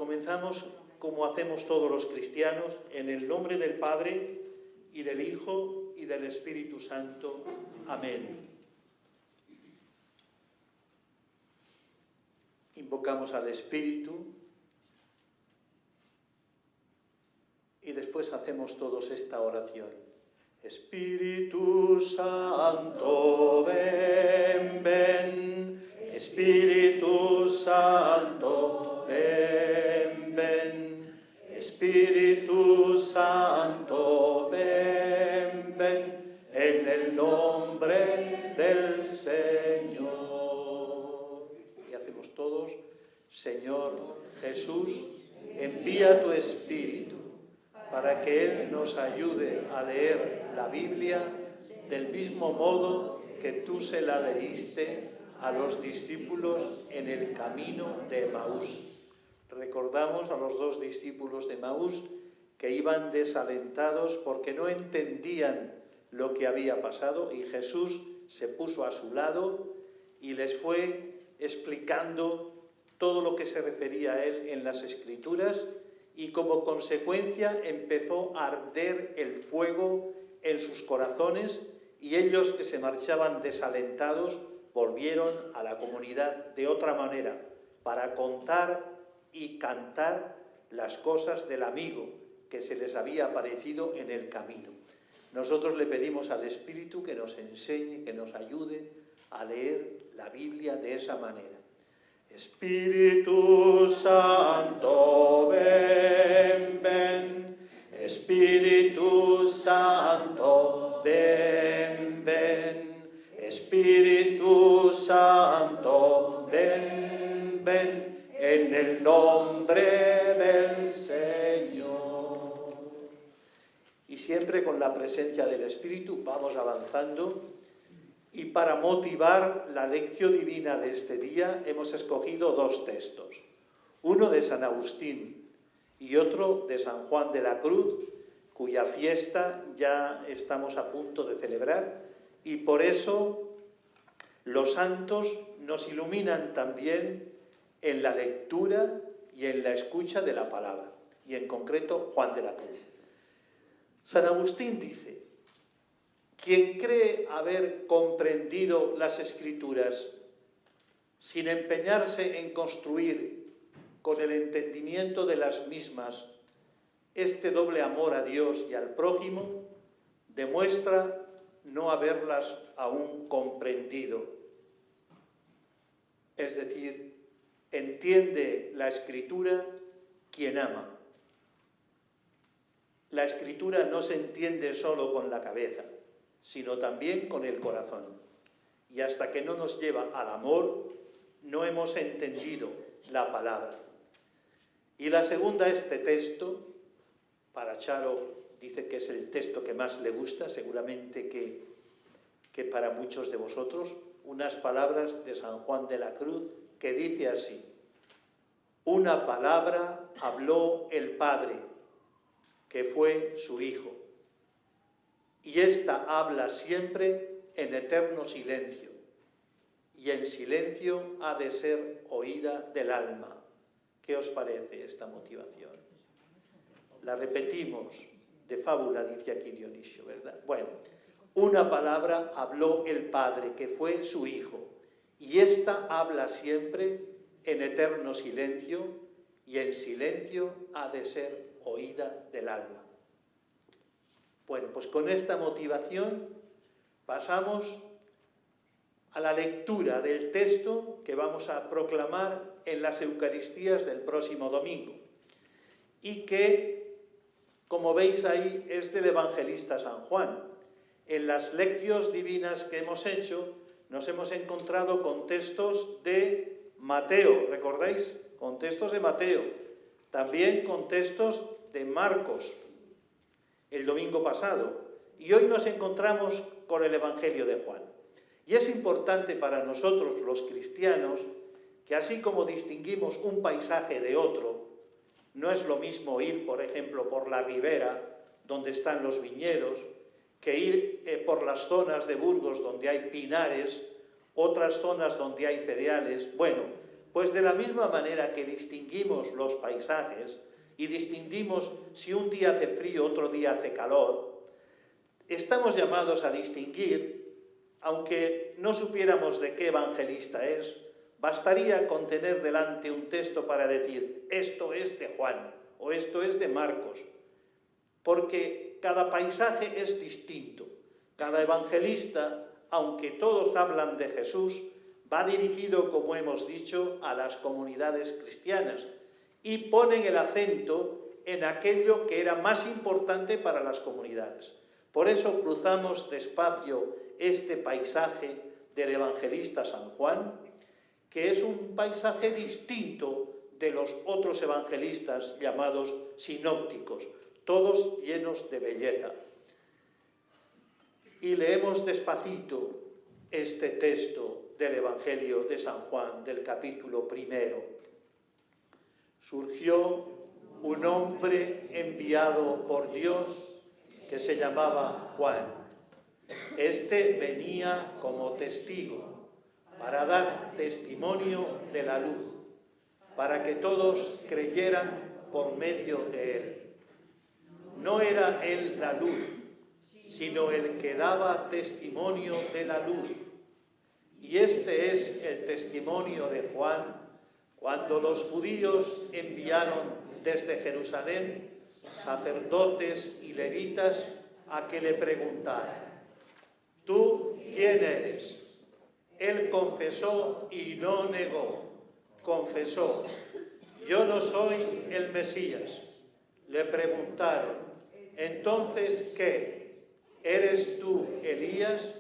Comenzamos como hacemos todos los cristianos, en el nombre del Padre, y del Hijo, y del Espíritu Santo. Amén. Invocamos al Espíritu y después hacemos todos esta oración. Espíritu Santo, ven, ven. Espíritu Santo, ven, ven. Espíritu Santo, ven, ven. En el nombre del Señor. Y hacemos todos, Señor Jesús, envía tu Espíritu para que Él nos ayude a leer la Biblia del mismo modo que tú se la leíste a los discípulos en el camino de Emaús. Recordamos a los dos discípulos de Emaús que iban desalentados porque no entendían lo que había pasado, y Jesús se puso a su lado y les fue explicando todo lo que se refería a Él en las Escrituras, y como consecuencia empezó a arder el fuego en sus corazones, y ellos, que se marchaban desalentados, volvieron a la comunidad de otra manera para contar y cantar las cosas del amigo que se les había aparecido en el camino. Nosotros le pedimos al Espíritu que nos enseñe, que nos ayude a leer la Biblia de esa manera. Espíritu Santo, ven, ven. Espíritu Santo, ven, ven. Espíritu Santo, ven, ven. En el nombre del Señor. Y siempre con la presencia del Espíritu vamos avanzando. Y para motivar la lección divina de este día hemos escogido dos textos. Uno de San Agustín y otro de San Juan de la Cruz, cuya fiesta ya estamos a punto de celebrar. Y por eso los santos nos iluminan también en la lectura y en la escucha de la palabra. Y en concreto Juan de la Cruz. San Agustín dice: quien cree haber comprendido las Escrituras sin empeñarse en construir con el entendimiento de las mismas este doble amor a Dios y al prójimo, demuestra no haberlas aún comprendido. Es decir, entiende la Escritura quien ama. La Escritura no se entiende solo con la cabeza, sino también con el corazón. Y hasta que no nos lleva al amor, no hemos entendido la palabra. Y la segunda, este texto, para Charo dice que es el texto que más le gusta, seguramente que para muchos de vosotros, unas palabras de San Juan de la Cruz que dice así: una palabra habló el Padre, que fue su Hijo. Y ésta habla siempre en eterno silencio, y en silencio ha de ser oída del alma. ¿Qué os parece esta motivación? La repetimos, de fábula, dice aquí Dionisio, ¿verdad? Bueno, una palabra habló el Padre, que fue su Hijo, y ésta habla siempre en eterno silencio, y en silencio ha de ser oída del alma. Bueno, pues con esta motivación pasamos a la lectura del texto que vamos a proclamar en las Eucaristías del próximo domingo, y que, como veis ahí, es del evangelista San Juan. En las lecciones divinas que hemos hecho nos hemos encontrado con textos de Mateo, ¿recordáis? Con textos de Mateo, también con textos de Marcos, el domingo pasado, y hoy nos encontramos con el Evangelio de Juan. Y es importante para nosotros los cristianos que, así como distinguimos un paisaje de otro, no es lo mismo ir, por ejemplo, por la ribera, donde están los viñedos, que ir por las zonas de Burgos donde hay pinares, otras zonas donde hay cereales. Bueno, Pues de la misma manera que distinguimos los paisajes y distinguimos si un día hace frío, otro día hace calor, estamos llamados a distinguir, aunque no supiéramos de qué evangelista es, bastaría con tener delante un texto para decir, esto es de Juan o esto es de Marcos, porque cada paisaje es distinto. Cada evangelista, aunque todos hablan de Jesús, va dirigido, como hemos dicho, a las comunidades cristianas y ponen el acento en aquello que era más importante para las comunidades. Por eso cruzamos despacio este paisaje del evangelista San Juan, que es un paisaje distinto de los otros evangelistas llamados sinópticos, todos llenos de belleza. Y leemos despacito este texto del Evangelio de San Juan, del capítulo 1. Surgió un hombre enviado por Dios que se llamaba Juan. Este venía como testigo para dar testimonio de la luz, para que todos creyeran por medio de él. No era él la luz, sino el que daba testimonio de la luz. Y este es el testimonio de Juan cuando los judíos enviaron desde Jerusalén sacerdotes y levitas a que le preguntaran, ¿tú quién eres? Él confesó y no negó, confesó, yo no soy el Mesías. Le preguntaron, ¿entonces qué? ¿Eres tú Elías?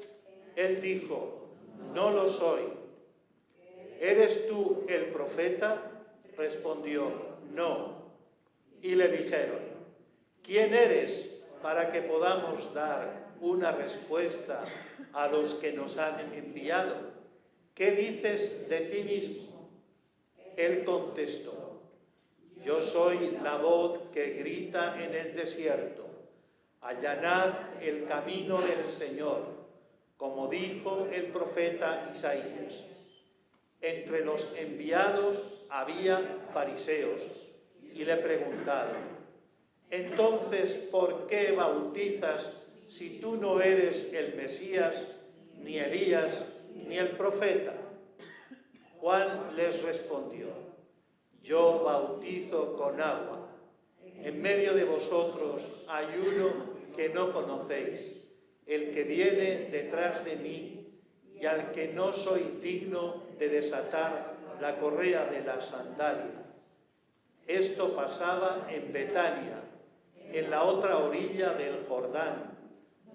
Él dijo, no lo soy. ¿Eres tú el profeta? Respondió, no. Y le dijeron, ¿quién eres para que podamos dar una respuesta a los que nos han enviado? ¿Qué dices de ti mismo? Él contestó, yo soy la voz que grita en el desierto, allanad el camino del Señor, como dijo el profeta Isaías. Entre los enviados había fariseos y le preguntaron, entonces, ¿por qué bautizas si tú no eres el Mesías, ni Elías, ni el profeta? Juan les respondió, yo bautizo con agua. En medio de vosotros hay uno que no conocéis, el que viene detrás de mí y al que no soy digno de desatar la correa de la sandalia. Esto pasaba en Betania, en la otra orilla del Jordán,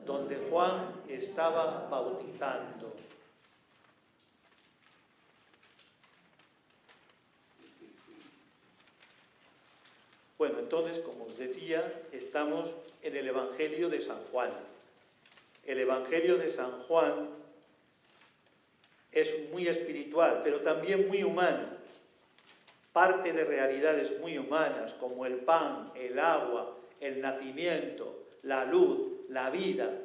donde Juan estaba bautizando. Bueno, entonces, como os decía, estamos en el Evangelio de San Juan. El Evangelio de San Juan es muy espiritual, pero también muy humano. Parte de realidades muy humanas, como el pan, el agua, el nacimiento, la luz, la vida.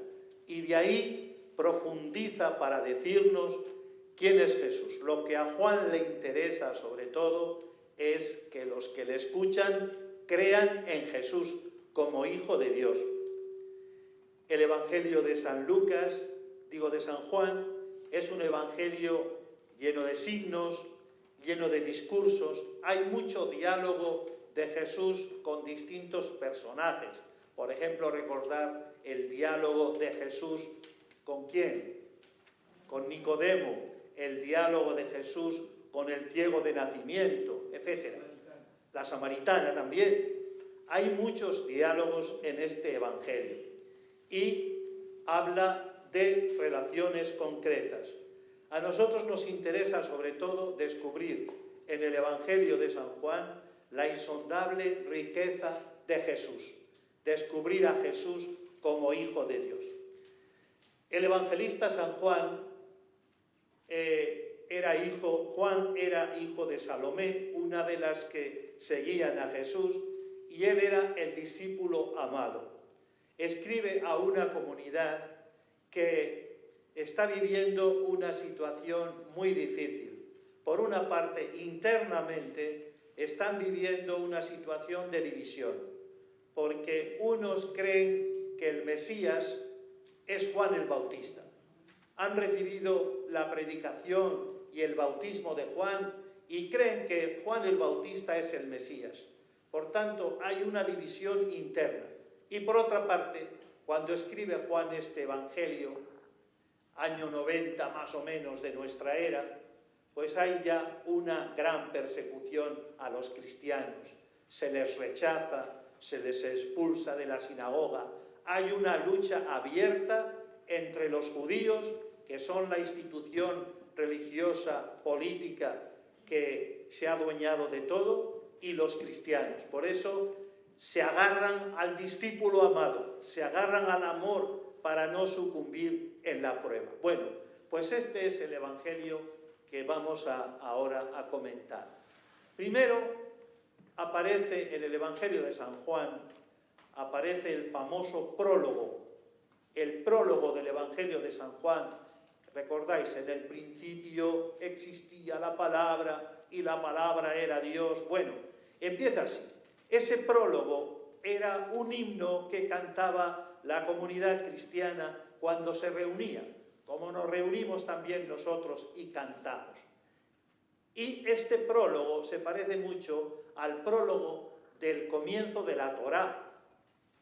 Y de ahí profundiza para decirnos quién es Jesús. Lo que a Juan le interesa, sobre todo, es que los que le escuchan crean en Jesús como Hijo de Dios. El Evangelio de San Lucas, de San Juan, es un evangelio lleno de signos, lleno de discursos. Hay mucho diálogo de Jesús con distintos personajes. Por ejemplo, recordar el diálogo de Jesús ¿con quién? Con Nicodemo, el diálogo de Jesús con el ciego de nacimiento, etc. La samaritana también. Hay muchos diálogos en este evangelio y habla de relaciones concretas. A nosotros nos interesa sobre todo descubrir en el Evangelio de San Juan la insondable riqueza de Jesús, descubrir a Jesús como Hijo de Dios. El evangelista San Juan Juan era hijo de Salomé, una de las que seguían a Jesús, y él era el discípulo amado. Escribe a una comunidad que está viviendo una situación muy difícil, por una parte, internamente, están viviendo una situación de división, porque unos creen que el Mesías es Juan el Bautista. Han recibido la predicación y el bautismo de Juan y creen que Juan el Bautista es el Mesías. Por tanto, hay una división interna. Y por otra parte, cuando escribe Juan este Evangelio, año 90 más o menos de nuestra era, pues hay ya una gran persecución a los cristianos. Se les rechaza, se les expulsa de la sinagoga. Hay una lucha abierta entre los judíos, que son la institución religiosa, política, que se ha adueñado de todo, y los cristianos. Por eso se agarran al discípulo amado, se agarran al amor para no sucumbir en la prueba. Bueno, pues este es el Evangelio que vamos ahora a comentar. Primero, aparece en el Evangelio de San Juan, aparece el famoso prólogo, el prólogo del Evangelio de San Juan. Recordáis, en el principio existía la palabra y la palabra era Dios. Bueno, empieza así. Ese prólogo era un himno que cantaba la comunidad cristiana cuando se reunía, como nos reunimos también nosotros y cantamos. Y este prólogo se parece mucho al prólogo del comienzo de la Torá.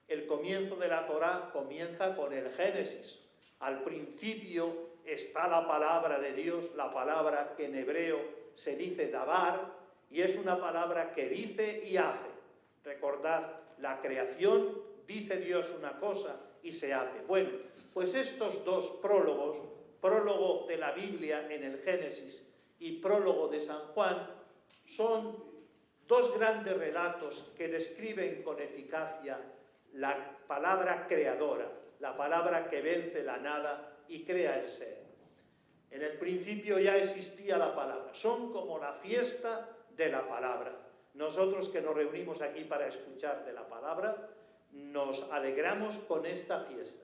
El comienzo de la Torá comienza con el Génesis. Al principio está la palabra de Dios, la palabra que en hebreo se dice dabar, y es una palabra que dice y hace. Recordad, la creación, dice Dios una cosa y se hace. Bueno, pues estos dos prólogos, prólogo de la Biblia en el Génesis y prólogo de San Juan, son dos grandes relatos que describen con eficacia la palabra creadora, la palabra que vence la nada y crea el ser. En el principio ya existía la palabra. Son como la fiesta de la palabra. Nosotros que nos reunimos aquí para escuchar de la palabra, nos alegramos con esta fiesta.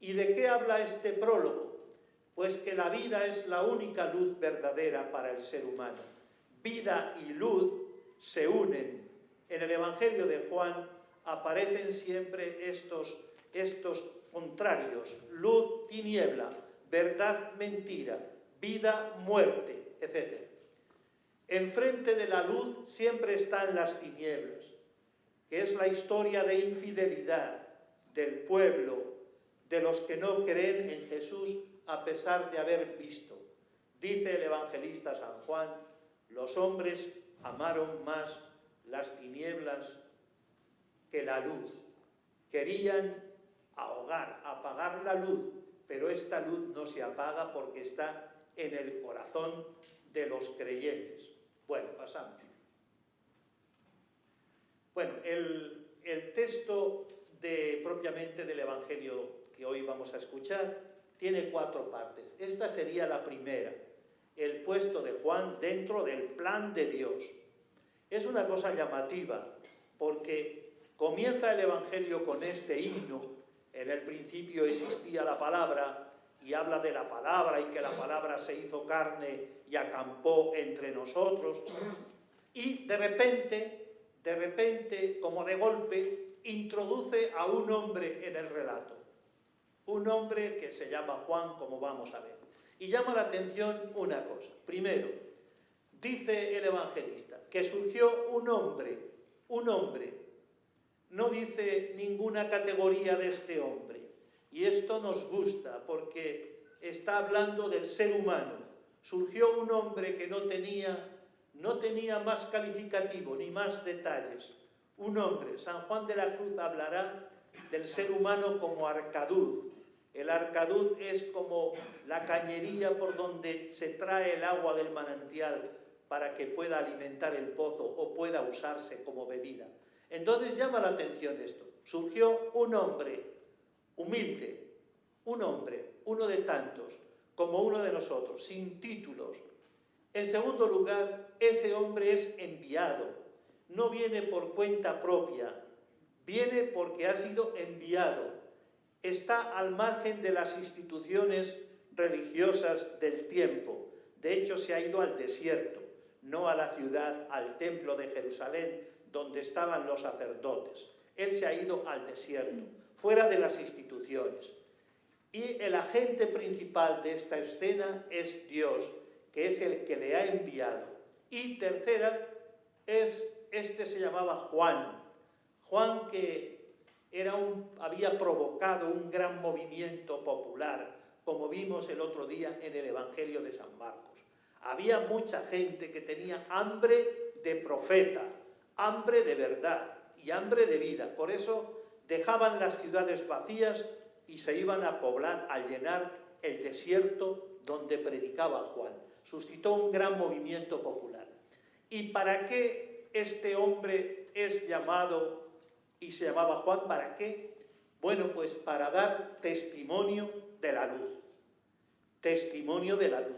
¿Y de qué habla este prólogo? Pues que la vida es la única luz verdadera para el ser humano. Vida y luz se unen. En el Evangelio de Juan aparecen siempre estos contrarios: luz, tiniebla, verdad, mentira, vida, muerte, etc. Enfrente de la luz siempre están las tinieblas, que es la historia de infidelidad del pueblo, de los que no creen en Jesús a pesar de haber visto. Dice el evangelista San Juan: los hombres amaron más las tinieblas que la luz. Querían ahogar, apagar la luz, pero esta luz no se apaga porque está en el corazón de los creyentes. Bueno, pasamos. Bueno, el texto propiamente del Evangelio que hoy vamos a escuchar tiene 4 partes. Esta sería la primera, el puesto de Juan dentro del plan de Dios. Es una cosa llamativa porque comienza el Evangelio con este himno: en el principio existía la palabra, y habla de la palabra y que la palabra se hizo carne y acampó entre nosotros. Y de repente, como de golpe, introduce a un hombre en el relato. Un hombre que se llama Juan, como vamos a ver. Y llama la atención una cosa. Primero, dice el evangelista que surgió un hombre. No dice ninguna categoría de este hombre. Y esto nos gusta porque está hablando del ser humano. Surgió un hombre que no tenía más calificativo ni más detalles. Un hombre. San Juan de la Cruz hablará del ser humano como arcaduz. El arcaduz es como la cañería por donde se trae el agua del manantial para que pueda alimentar el pozo o pueda usarse como bebida. Entonces llama la atención esto. Surgió un hombre humilde, un hombre, uno de tantos, como uno de nosotros, sin títulos. En segundo lugar, ese hombre es enviado. No viene por cuenta propia, viene porque ha sido enviado. Está al margen de las instituciones religiosas del tiempo, De hecho, se ha ido al desierto, no a la ciudad, al templo de Jerusalén, donde estaban los sacerdotes. Él se ha ido al desierto, fuera de las instituciones. Y el agente principal de esta escena es Dios, que es el que le ha enviado. Y tercera, se llamaba Juan. Juan que había provocado un gran movimiento popular, como vimos el otro día en el Evangelio de San Marcos. Había mucha gente que tenía hambre de profeta, hambre de verdad y hambre de vida. Por eso dejaban las ciudades vacías y se iban a poblar, a llenar el desierto donde predicaba Juan. Suscitó un gran movimiento popular. ¿Y para qué este hombre es llamado y se llamaba Juan? ¿Para qué? Bueno, pues para dar testimonio de la luz. Testimonio de la luz.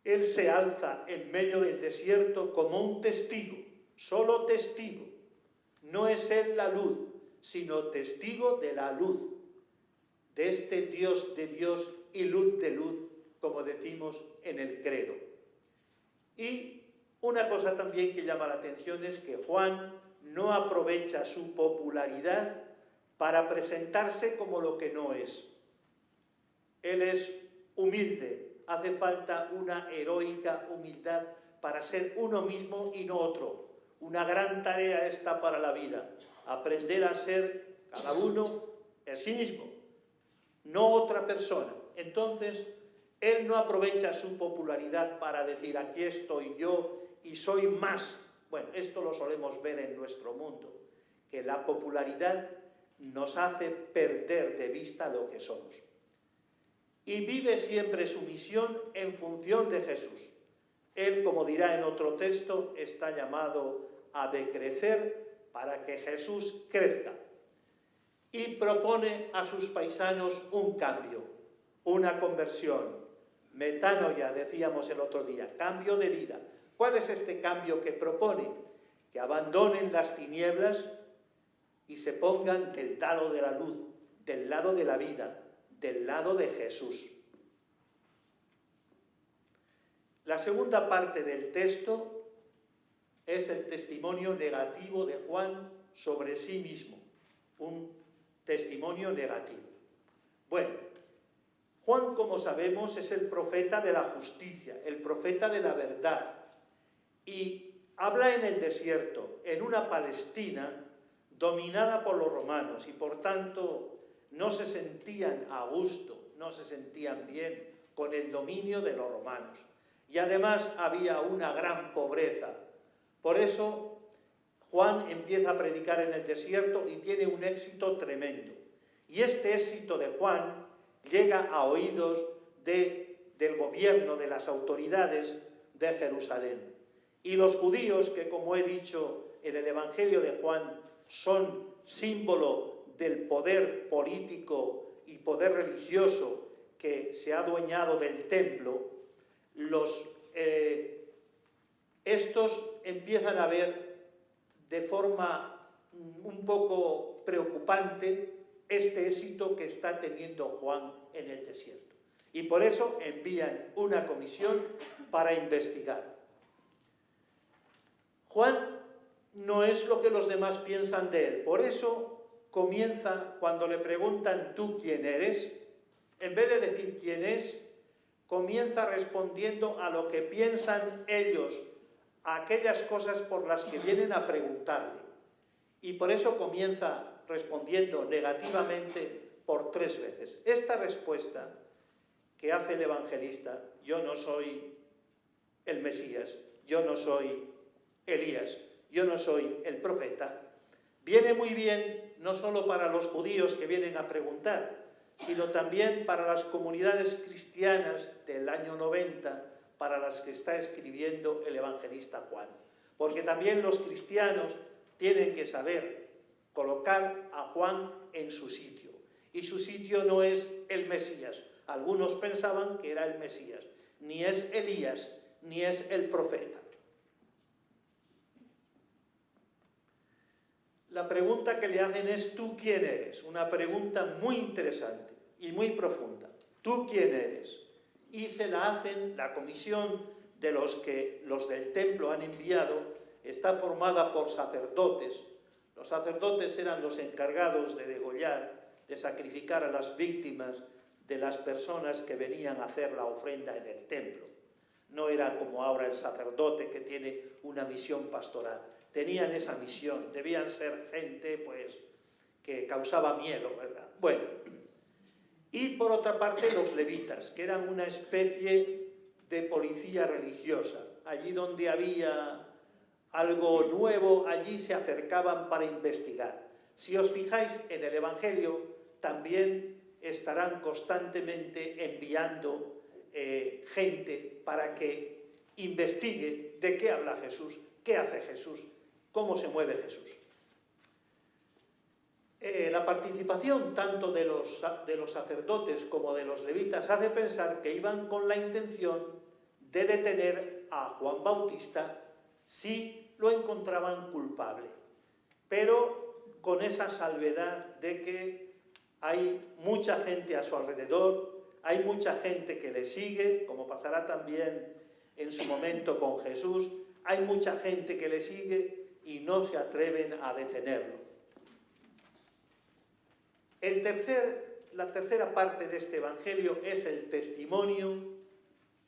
Él se alza en medio del desierto como un testigo, solo testigo. No es él la luz, sino testigo de la luz, de este Dios de Dios y luz de luz, como decimos en el credo. Y una cosa también que llama la atención es que Juan no aprovecha su popularidad para presentarse como lo que no es. Él es humilde, hace falta una heroica humildad para ser uno mismo y no otro. Una gran tarea esta para la vida, aprender a ser cada uno en sí mismo, no otra persona. Entonces, él no aprovecha su popularidad para decir aquí estoy yo y soy más. Bueno, esto lo solemos ver en nuestro mundo, que la popularidad nos hace perder de vista lo que somos. Y vive siempre su misión en función de Jesús. Él, como dirá en otro texto, está llamado a decrecer para que Jesús crezca. Y propone a sus paisanos un cambio, una conversión. Metanoia, decíamos el otro día, cambio de vida. ¿Cuál es este cambio que propone? Que abandonen las tinieblas y se pongan del lado de la luz, del lado de la vida, del lado de Jesús. La segunda parte del texto es el testimonio negativo de Juan sobre sí mismo, un testimonio negativo. Bueno, Juan, como sabemos, es el profeta de la justicia, el profeta de la verdad, y habla en el desierto, en una Palestina dominada por los romanos, y por tanto no se sentían a gusto, no se sentían bien con el dominio de los romanos. Y además había una gran pobreza. Por eso Juan empieza a predicar en el desierto y tiene un éxito tremendo. Y este éxito de Juan llega a oídos del gobierno, de las autoridades de Jerusalén. Y los judíos, que como he dicho en el Evangelio de Juan, son símbolo del poder político y poder religioso que se ha adueñado del templo, estos empiezan a ver de forma un poco preocupante este éxito que está teniendo Juan en el desierto. Y por eso envían una comisión para investigar. Juan no es lo que los demás piensan de él. Por eso comienza, cuando le preguntan ¿tú quién eres?, en vez de decir quién es, comienza respondiendo a lo que piensan ellos, a aquellas cosas por las que vienen a preguntarle. Y por eso comienza respondiendo negativamente por 3 veces. Esta respuesta que hace el evangelista, yo no soy el Mesías, yo no soy Elías, yo no soy el profeta, viene muy bien no solo para los judíos que vienen a preguntar, sino también para las comunidades cristianas del año 90, para las que está escribiendo el evangelista Juan. Porque también los cristianos tienen que saber colocar a Juan en su sitio. Y su sitio no es el Mesías. Algunos pensaban que era el Mesías. Ni es Elías, ni es el profeta. La pregunta que le hacen es ¿tú quién eres? Una pregunta muy interesante y muy profunda. ¿Tú quién eres? y se la hacen, la comisión de los que los del templo han enviado, está formada por sacerdotes. Los sacerdotes eran los encargados de degollar, de sacrificar a las víctimas de las personas que venían a hacer la ofrenda en el templo. No era como ahora el sacerdote que tiene una misión pastoral. Tenían esa misión, debían ser gente pues que causaba miedo, ¿verdad? Bueno, y por otra parte los levitas, que eran una especie de policía religiosa. Allí donde había algo nuevo, allí se acercaban para investigar. Si os fijáis en el Evangelio, también estarán constantemente enviando gente para que investigue de qué habla Jesús, qué hace Jesús, cómo se mueve Jesús. La participación tanto de los sacerdotes como de los levitas hace pensar que iban con la intención de detener a Juan Bautista si lo encontraban culpable, pero con esa salvedad de que hay mucha gente a su alrededor, hay mucha gente que le sigue, como pasará también en su momento con Jesús, hay mucha gente que le sigue y no se atreven a detenerlo. La tercera parte de este Evangelio es el testimonio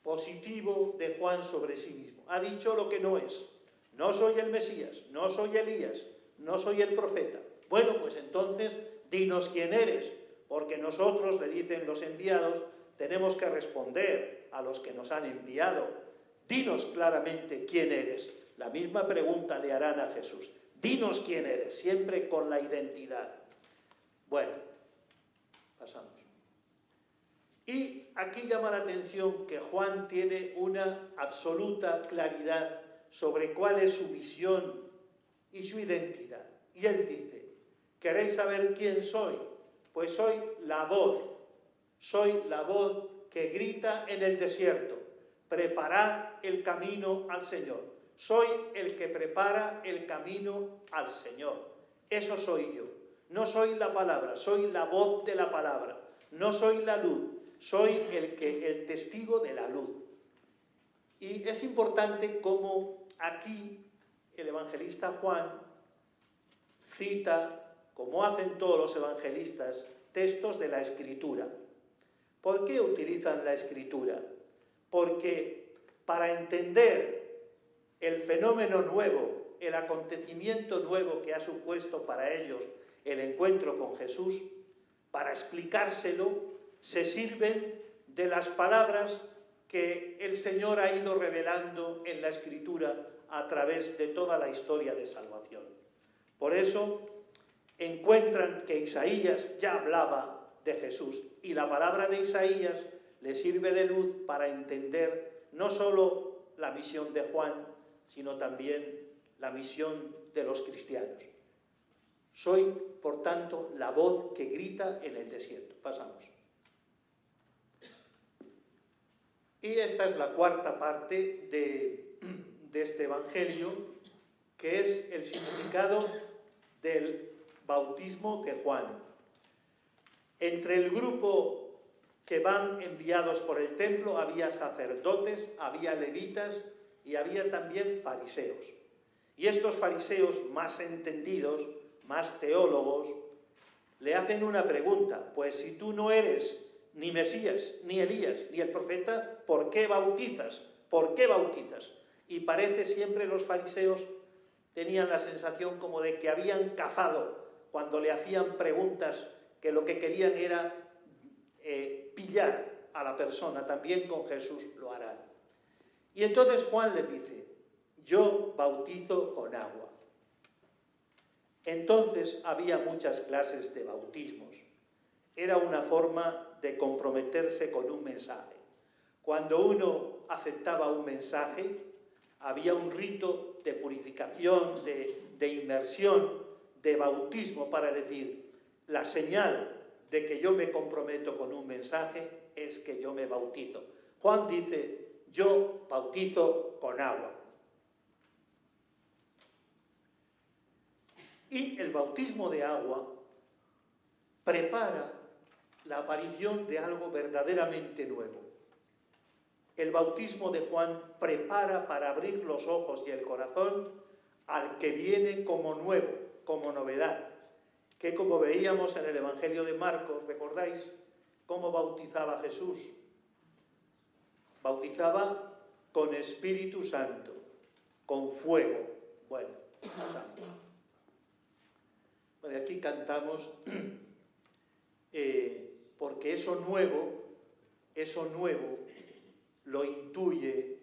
positivo de Juan sobre sí mismo. Ha dicho lo que no es. No soy el Mesías, no soy Elías, no soy el profeta. Bueno, pues entonces dinos quién eres, porque nosotros, le dicen los enviados, tenemos que responder a los que nos han enviado. Dinos claramente quién eres. La misma pregunta le harán a Jesús. Dinos quién eres, siempre con la identidad. Bueno, pasamos. Y aquí llama la atención que Juan tiene una absoluta claridad sobre cuál es su misión y su identidad. Y él dice, ¿queréis saber quién soy? Pues soy la voz que grita en el desierto, preparad el camino al Señor. Soy el que prepara el camino al Señor. Eso soy yo. No soy la palabra, soy la voz de la palabra. No soy la luz, soy el testigo de la luz. Y es importante cómo aquí el evangelista Juan cita, como hacen todos los evangelistas, textos de la Escritura. ¿Por qué utilizan la Escritura? Porque para entender el fenómeno nuevo, el acontecimiento nuevo que ha supuesto para ellos el encuentro con Jesús, para explicárselo, se sirven de las palabras que el Señor ha ido revelando en la Escritura a través de toda la historia de salvación. Por eso encuentran que Isaías ya hablaba de Jesús y la palabra de Isaías le sirve de luz para entender no solo la misión de Juan, sino también la misión de los cristianos. Soy, por tanto, la voz que grita en el desierto. Pasamos. Y esta es la cuarta parte de este Evangelio, que es el significado del bautismo de Juan. Entre el grupo que van enviados por el templo había sacerdotes, había levitas y había también fariseos. Y estos fariseos más entendidos, más teólogos, le hacen una pregunta: pues si tú no eres ni Mesías, ni Elías, ni el profeta, ¿por qué bautizas? ¿Por qué bautizas? Y parece siempre los fariseos tenían la sensación como de que habían cazado cuando le hacían preguntas, que lo que querían era pillar a la persona. También con Jesús lo harán. Y entonces Juan les dice: yo bautizo con agua. Entonces había muchas clases de bautismos. Era una forma de comprometerse con un mensaje. Cuando uno aceptaba un mensaje, había un rito de purificación, de inmersión, de bautismo, para decir, la señal de que yo me comprometo con un mensaje es que yo me bautizo. Juan dice: yo bautizo con agua. Y el bautismo de agua prepara la aparición de algo verdaderamente nuevo. El bautismo de Juan prepara para abrir los ojos y el corazón al que viene como nuevo, como novedad, que como veíamos en el Evangelio de Marcos, ¿recordáis cómo bautizaba Jesús? Bautizaba con Espíritu Santo, con fuego. Bueno, santo. Bueno, aquí cantamos porque eso nuevo lo intuye,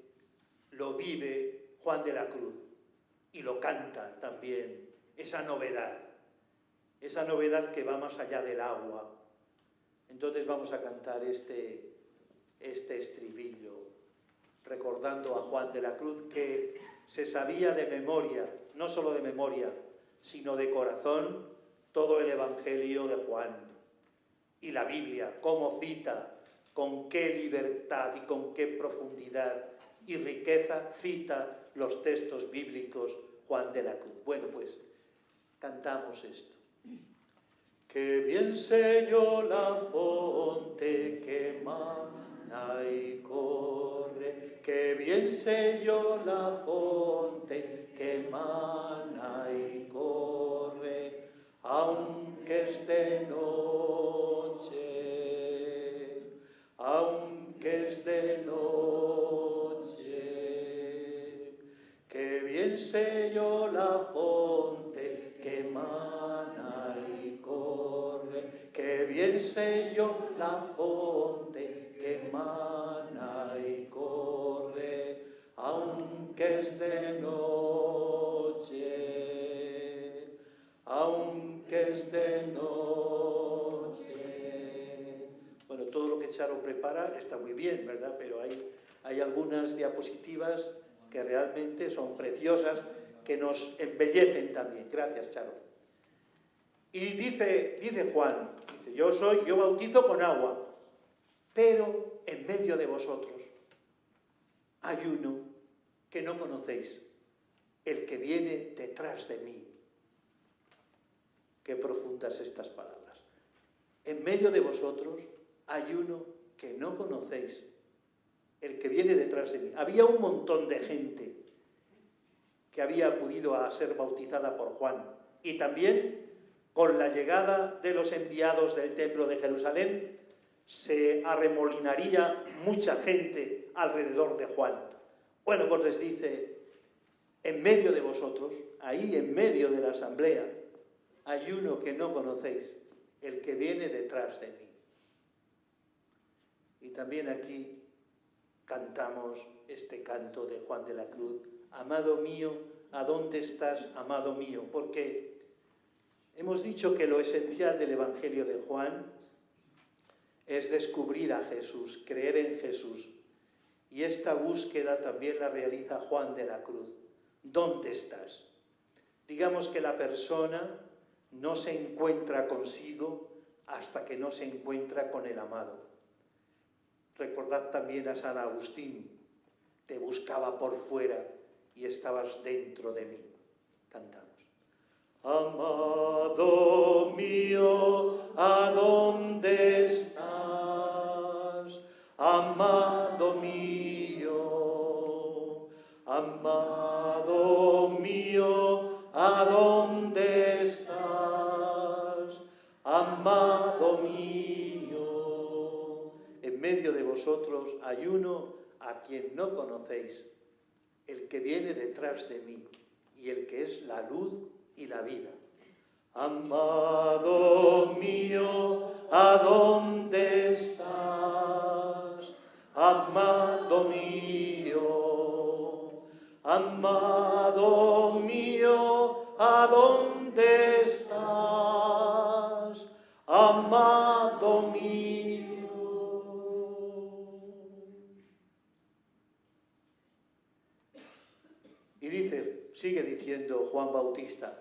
lo vive Juan de la Cruz y lo canta también, esa novedad que va más allá del agua. Entonces vamos a cantar este estribillo, recordando a Juan de la Cruz, que se sabía de memoria, no solo de memoria, sino de corazón, todo el Evangelio de Juan y la Biblia, cómo cita, con qué libertad y con qué profundidad y riqueza cita los textos bíblicos Juan de la Cruz. Bueno, pues cantamos esto. Que bien sé yo la fonte que mana y corre, que bien sé yo la fonte que mana y corre, aunque es de noche, aunque es de noche, que bien sé yo la fonte que mana y corre, que bien sé yo la fonte que mana y corre, aunque es de noche, aunque es de noche. Bueno, todo lo que Charo prepara está muy bien, ¿verdad? Pero hay algunas diapositivas que realmente son preciosas, que nos embellecen también. Gracias, Charo. Y dice Juan, dice, yo bautizo con agua, pero en medio de vosotros hay uno que no conocéis, el que viene detrás de mí. Qué profundas estas palabras. En medio de vosotros hay uno que no conocéis, el que viene detrás de mí. Había un montón de gente que había acudido a ser bautizada por Juan, y también con la llegada de los enviados del templo de Jerusalén se arremolinaría mucha gente alrededor de Juan. Bueno, pues les dice, en medio de vosotros, ahí en medio de la asamblea, hay uno que no conocéis, el que viene detrás de mí. Y también aquí cantamos este canto de Juan de la Cruz, amado mío, ¿a dónde estás, amado mío? Porque hemos dicho que lo esencial del Evangelio de Juan es descubrir a Jesús, creer en Jesús. Y esta búsqueda también la realiza Juan de la Cruz. ¿Dónde estás? Digamos que la persona no se encuentra consigo hasta que no se encuentra con el amado. Recordad también a San Agustín, te buscaba por fuera y estabas dentro de mí. Cantamos. Amado mío, ¿a dónde estás? Amado mío, amado mío, ¿a dónde estás? Amado mío, en medio de vosotros hay uno a quien no conocéis, el que viene detrás de mí y el que es la luz y la vida. Amado mío, ¿a dónde estás? Amado mío, amado mío, ¿a dónde estás? Amado mío. Y sigue diciendo Juan Bautista,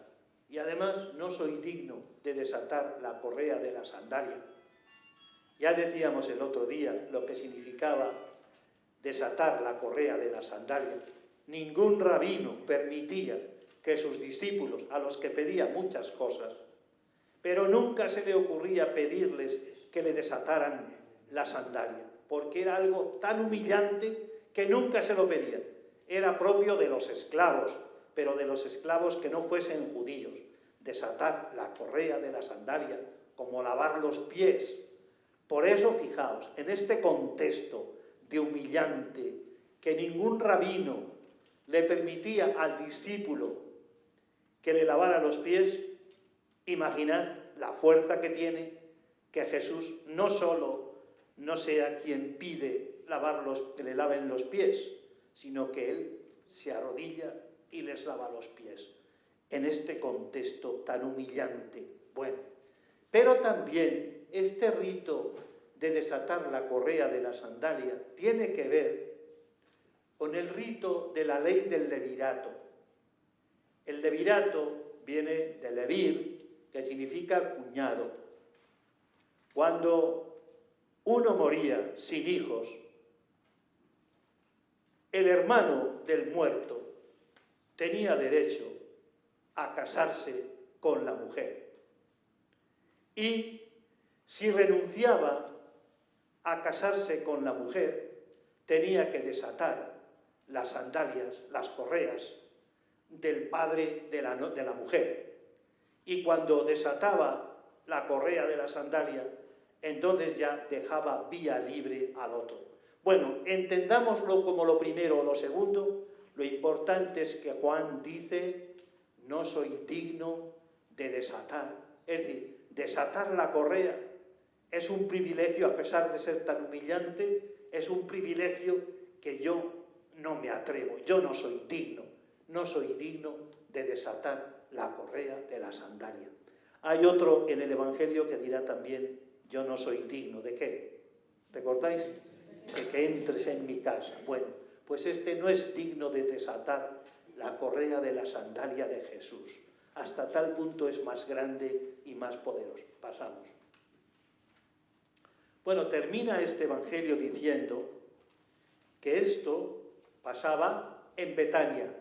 y además no soy digno de desatar la correa de la sandalia. Ya decíamos el otro día lo que significaba desatar la correa de la sandalia. Ningún rabino permitía que sus discípulos, a los que pedía muchas cosas, pero nunca se le ocurría pedirles que le desataran la sandalia. porque era algo tan humillante que nunca se lo pedían. Era propio de los esclavos, pero de los esclavos que no fuesen judíos. Desatar la correa de la sandalia, como lavar los pies. Por eso, fijaos, en este contexto de humillante, que ningún rabino le permitía al discípulo que le lavara los pies, imaginad la fuerza que tiene que Jesús no solo no sea quien pide que le laven los pies, sino que Él se arrodilla y les lava los pies. En este contexto tan humillante. Bueno, pero también este rito de desatar la correa de la sandalia tiene que ver con el rito de la ley del levirato. El levirato viene de levir, que significa cuñado. Cuando uno moría sin hijos, el hermano del muerto tenía derecho a casarse con la mujer. Y si renunciaba a casarse con la mujer, tenía que desatar las sandalias, las correas del padre de la mujer. Y cuando desataba la correa de la sandalia, entonces ya dejaba vía libre al otro. Bueno, entendámoslo como lo primero o lo segundo. Lo importante es que Juan dice: no soy digno de desatar. Es decir, desatar la correa es un privilegio, a pesar de ser tan humillante, es un privilegio que yo no me atrevo. Yo no soy digno de desatar la correa de la sandalia. Hay otro en el Evangelio que dirá también: yo no soy digno. ¿De qué? ¿Recordáis? De que entres en mi casa. Bueno, pues este no es digno de desatar la correa de la sandalia de Jesús. Hasta tal punto es más grande y más poderoso. Pasamos. Bueno, termina este Evangelio diciendo que esto pasaba en Betania.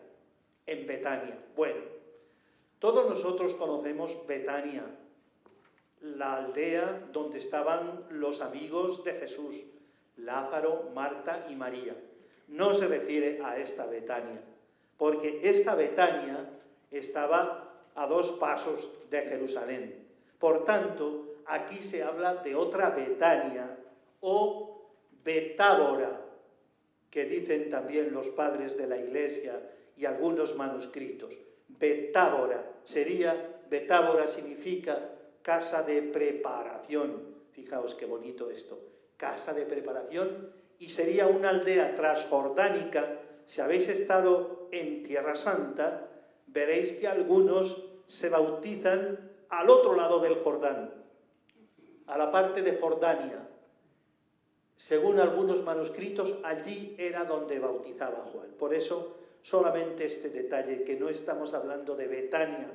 En Betania. Bueno, todos nosotros conocemos Betania, la aldea donde estaban los amigos de Jesús, Lázaro, Marta y María. No se refiere a esta Betania, porque esta Betania estaba a 2 pasos de Jerusalén. Por tanto, aquí se habla de otra Betania o Betábora, que dicen también los padres de la Iglesia y algunos manuscritos. Betábora significa casa de preparación. Fijaos qué bonito esto, casa de preparación, y sería una aldea transjordánica. Si habéis estado en Tierra Santa, veréis que algunos se bautizan al otro lado del Jordán, a la parte de Jordania. Según algunos manuscritos, allí era donde bautizaba Juan. Por eso, solamente este detalle, que no estamos hablando de Betania,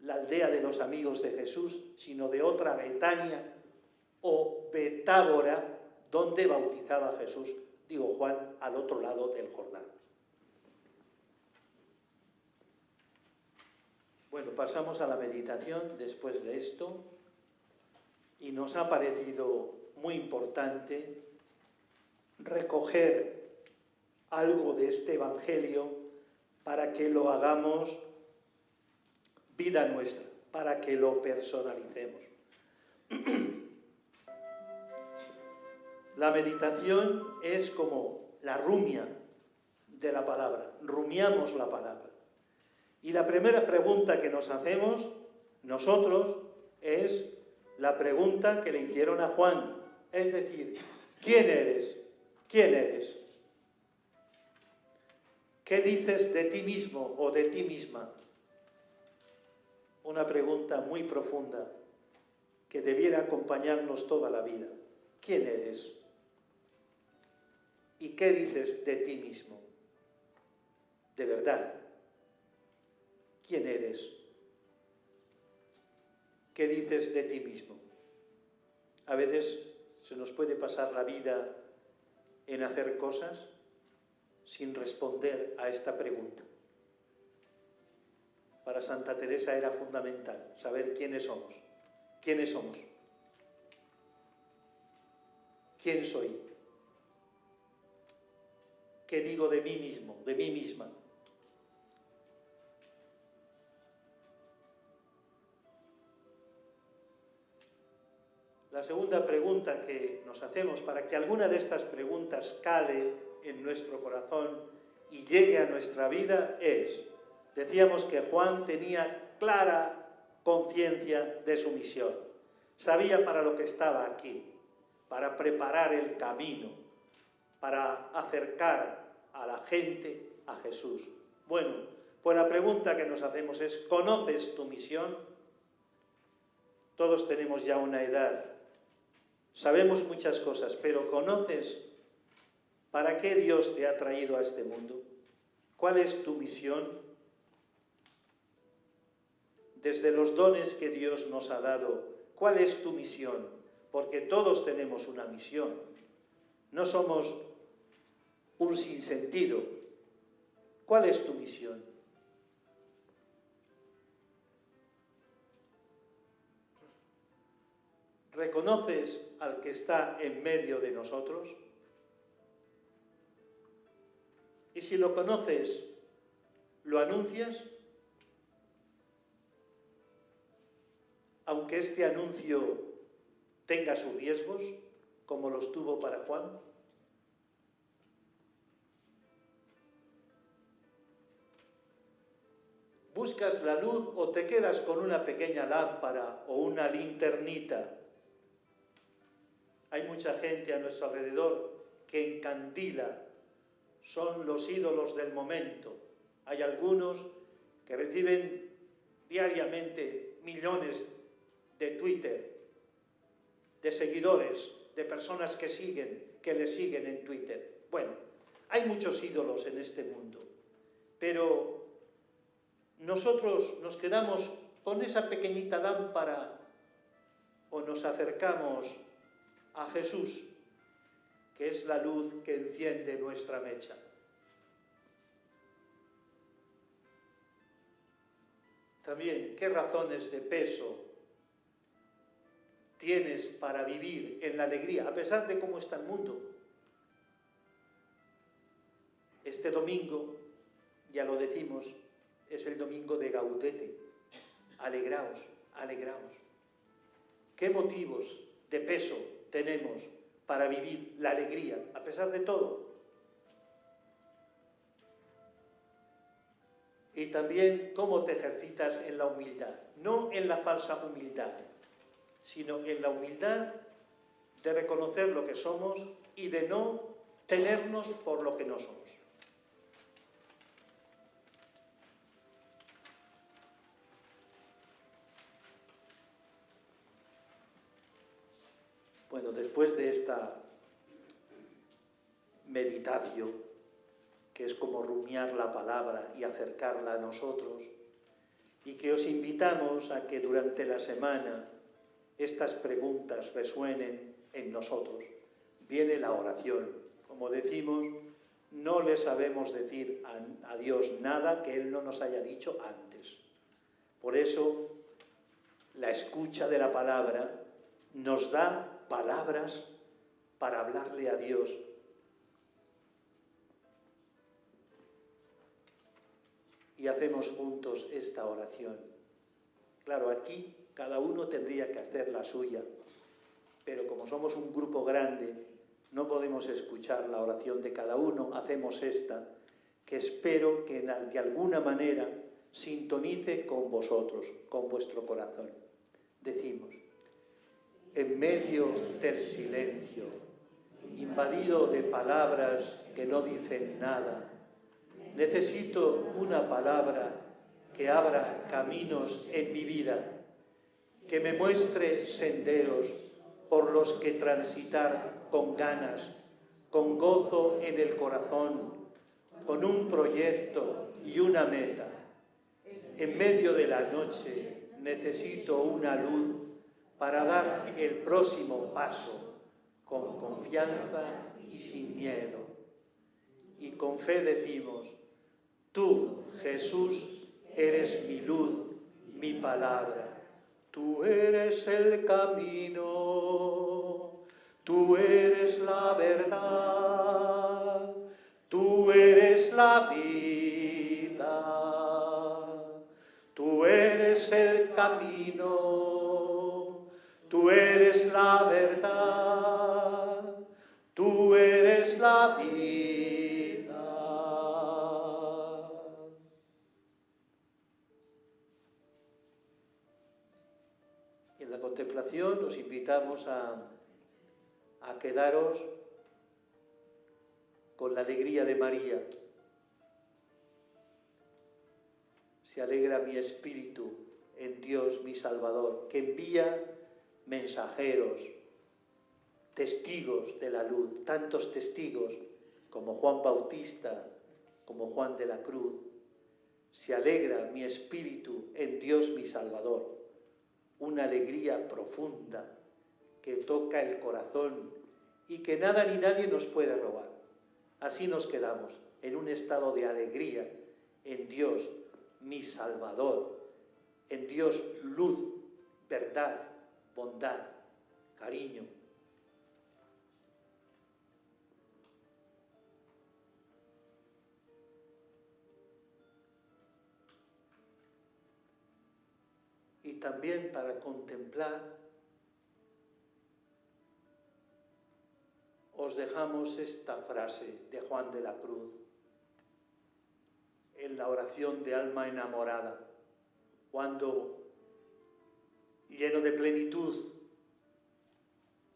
la aldea de los amigos de Jesús, sino de otra Betania o Betábora, donde bautizaba Jesús, digo Juan, al otro lado del Jordán. Bueno, pasamos a la meditación después de esto, y nos ha parecido muy importante recoger algo de este Evangelio para que lo hagamos vida nuestra, para que lo personalicemos. La meditación es como la rumia de la palabra, rumiamos la palabra. Y la primera pregunta que nos hacemos nosotros es la pregunta que le hicieron a Juan, es decir, ¿quién eres? ¿Quién eres? ¿Qué dices de ti mismo o de ti misma? Una pregunta muy profunda que debiera acompañarnos toda la vida. ¿Quién eres? ¿Y qué dices de ti mismo? De verdad. ¿Quién eres? ¿Qué dices de ti mismo? A veces se nos puede pasar la vida en hacer cosas sin responder a esta pregunta. Para Santa Teresa era fundamental saber quiénes somos. ¿Quiénes somos? ¿Quién soy? ¿qué digo de mí mismo, de mí misma? La segunda pregunta que nos hacemos para que alguna de estas preguntas cale en nuestro corazón y llegue a nuestra vida es, decíamos que Juan tenía clara conciencia de su misión, sabía para lo que estaba aquí, para preparar el camino, para acercar a la gente a Jesús. Bueno, pues la pregunta que nos hacemos es, ¿conoces tu misión? Todos tenemos ya una edad, sabemos muchas cosas, pero ¿conoces para qué Dios te ha traído a este mundo? ¿Cuál es tu misión? Desde los dones que Dios nos ha dado, ¿cuál es tu misión? Porque todos tenemos una misión. No somos un sinsentido. ¿Cuál es tu misión? ¿Reconoces al que está en medio de nosotros? Y si lo conoces, ¿lo anuncias? Aunque este anuncio tenga sus riesgos, como los tuvo para Juan. ¿Buscas la luz o te quedas con una pequeña lámpara o una linternita? Hay mucha gente a nuestro alrededor que encandila, son los ídolos del momento. Hay algunos que reciben diariamente millones de Twitter, de seguidores, de personas que les siguen en Twitter. Bueno, hay muchos ídolos en este mundo, pero nosotros nos quedamos con esa pequeñita lámpara o nos acercamos a Jesús, que es la luz que enciende nuestra mecha. También, ¿qué razones de peso tienes para vivir en la alegría, a pesar de cómo está el mundo? Este domingo, ya lo decimos, es el domingo de Gaudete. Alegraos, alegraos. ¿Qué motivos de peso tenemos para vivir la alegría, a pesar de todo? Y también cómo te ejercitas en la humildad, no en la falsa humildad, sino en la humildad de reconocer lo que somos y de no tenernos por lo que no somos. Bueno, después de esta meditación, que es como rumiar la palabra y acercarla a nosotros, y que os invitamos a que durante la semana estas preguntas resuenen en nosotros. Viene la oración. Como decimos, no le sabemos decir a Dios nada que Él no nos haya dicho antes. Por eso, la escucha de la palabra nos da palabras para hablarle a Dios. Y hacemos juntos esta oración. Claro, aquí cada uno tendría que hacer la suya, pero como somos un grupo grande, no podemos escuchar la oración de cada uno, hacemos esta, que espero que de alguna manera sintonice con vosotros, con vuestro corazón. Decimos, en medio del silencio, invadido de palabras que no dicen nada, necesito una palabra que abra caminos en mi vida, que me muestre senderos por los que transitar con ganas, con gozo en el corazón, con un proyecto y una meta. En medio de la noche necesito una luz para dar el próximo paso con confianza y sin miedo. Y con fe decimos, tú, Jesús, eres mi luz, mi palabra. Tú eres el camino, tú eres la verdad, tú eres la vida, tú eres el camino, tú eres la verdad, tú eres la vida. Y en la contemplación os invitamos a quedaros con la alegría de María. Se alegra mi espíritu en Dios mi Salvador, que envía mensajeros, testigos de la luz, tantos testigos como Juan Bautista, como Juan de la Cruz. Se alegra mi espíritu en Dios mi Salvador, una alegría profunda que toca el corazón y que nada ni nadie nos puede robar. Así nos quedamos, en un estado de alegría en Dios mi Salvador, en Dios luz, verdad, bondad, cariño. Y también para contemplar, os dejamos esta frase de Juan de la Cruz en la oración de alma enamorada, cuando, lleno de plenitud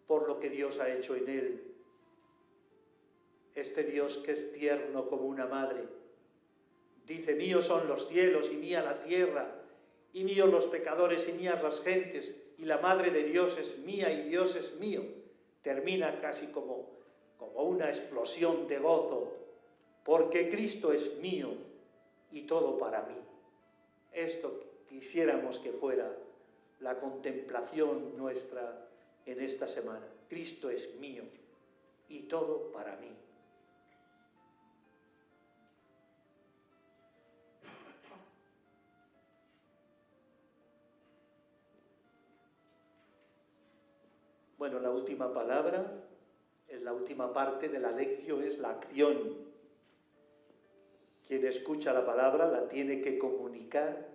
por lo que Dios ha hecho en él, este Dios que es tierno como una madre, dice: míos son los cielos y mía la tierra, y míos los pecadores y mías las gentes, y la madre de Dios es mía y Dios es mío. Termina casi como una explosión de gozo, porque Cristo es mío y todo para mí. Esto quisiéramos que fuera la contemplación nuestra en esta semana. Cristo es mío y todo para mí. Bueno, la última palabra, en la última parte de la lección, es la acción. Quien escucha la palabra la tiene que comunicar,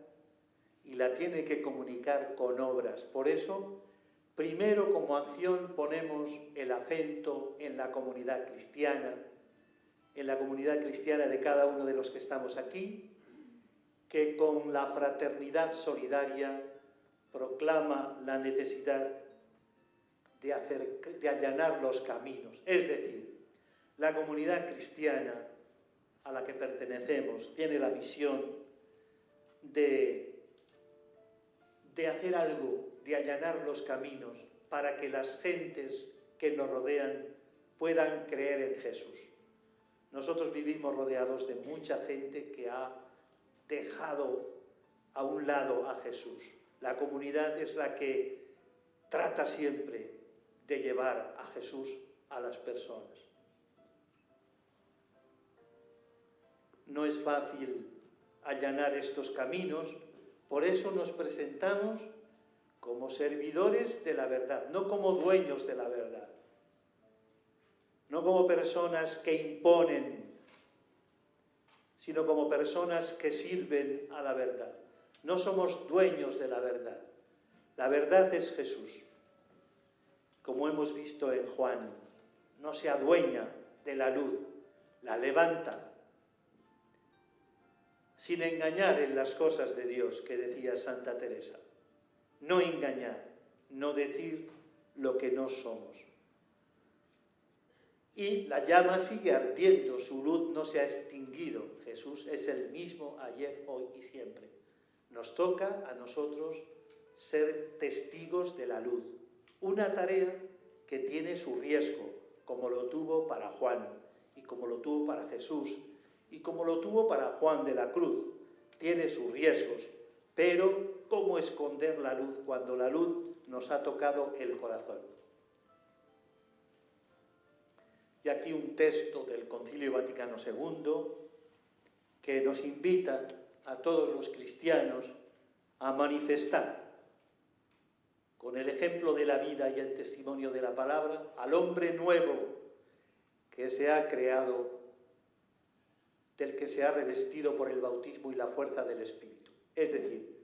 y la tiene que comunicar con obras. Por eso, primero como acción ponemos el acento en la comunidad cristiana de cada uno de los que estamos aquí, que con la fraternidad solidaria proclama la necesidad de allanar los caminos. Es decir, la comunidad cristiana a la que pertenecemos tiene la misión de hacer algo, de allanar los caminos para que las gentes que nos rodean puedan creer en Jesús. Nosotros vivimos rodeados de mucha gente que ha dejado a un lado a Jesús. La comunidad es la que trata siempre de llevar a Jesús a las personas. No es fácil allanar estos caminos, por eso nos presentamos como servidores de la verdad, no como dueños de la verdad, no como personas que imponen, sino como personas que sirven a la verdad. No somos dueños de la verdad. La verdad es Jesús. Como hemos visto en Juan, no se adueña de la luz, la levanta, sin engañar en las cosas de Dios, que decía Santa Teresa. No engañar, no decir lo que no somos. Y la llama sigue ardiendo, su luz no se ha extinguido. Jesús es el mismo ayer, hoy y siempre. Nos toca a nosotros ser testigos de la luz. Una tarea que tiene su riesgo, como lo tuvo para Juan, y como lo tuvo para Jesús, y como lo tuvo para Juan de la Cruz. Tiene sus riesgos, pero ¿cómo esconder la luz cuando la luz nos ha tocado el corazón? Y aquí un texto del Concilio Vaticano II que nos invita a todos los cristianos a manifestar, con el ejemplo de la vida y el testimonio de la palabra, al hombre nuevo que se ha creado del que se ha revestido por el bautismo y la fuerza del Espíritu. Es decir,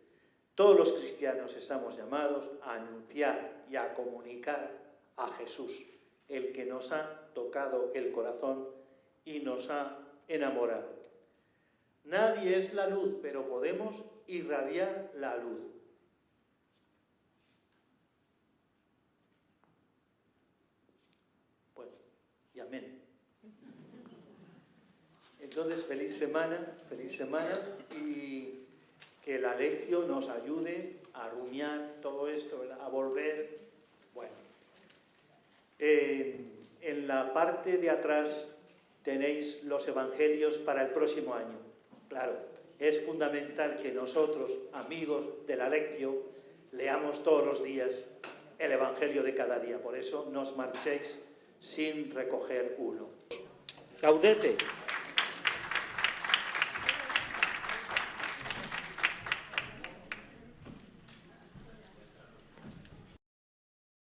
todos los cristianos estamos llamados a anunciar y a comunicar a Jesús, el que nos ha tocado el corazón y nos ha enamorado. Nadie es la luz, pero podemos irradiar la luz. Bueno, y amén. Entonces, feliz semana y que la lección nos ayude a rumiar todo esto, a volver. Bueno, en la parte de atrás tenéis los evangelios para el próximo año. Claro, es fundamental que nosotros, amigos de la lección, leamos todos los días el evangelio de cada día. Por eso no os marchéis sin recoger uno. Gaudete.